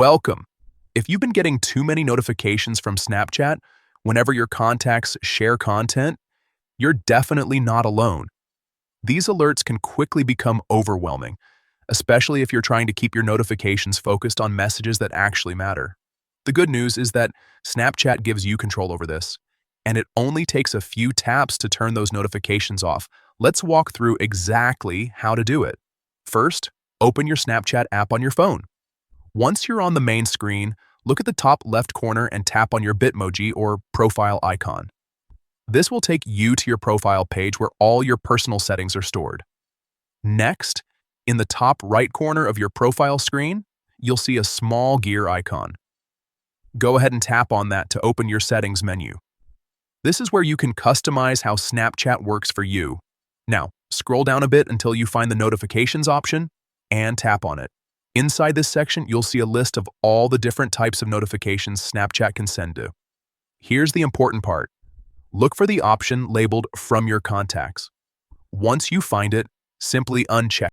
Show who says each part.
Speaker 1: Welcome. If you've been getting too many notifications from Snapchat whenever your contacts share content, you're definitely not alone. These alerts can quickly become overwhelming, especially if you're trying to keep your notifications focused on messages that actually matter. The good news is that Snapchat gives you control over this, and it only takes a few taps to turn those notifications off. Let's walk through exactly how to do it. First, open your Snapchat app on your phone. Once you're on the main screen, look at the top left corner and tap on your Bitmoji or profile icon. This will take you to your profile page where all your personal settings are stored. Next, in the top right corner of your profile screen, you'll see a small gear icon. Go ahead and tap on that to open your settings menu. This is where you can customize how Snapchat works for you. Now, scroll down a bit until you find the notifications option and tap on it. Inside this section, you'll see a list of all the different types of notifications Snapchat can send to. Here's the important part. Look for the option labeled From Your Contacts. Once you find it, simply uncheck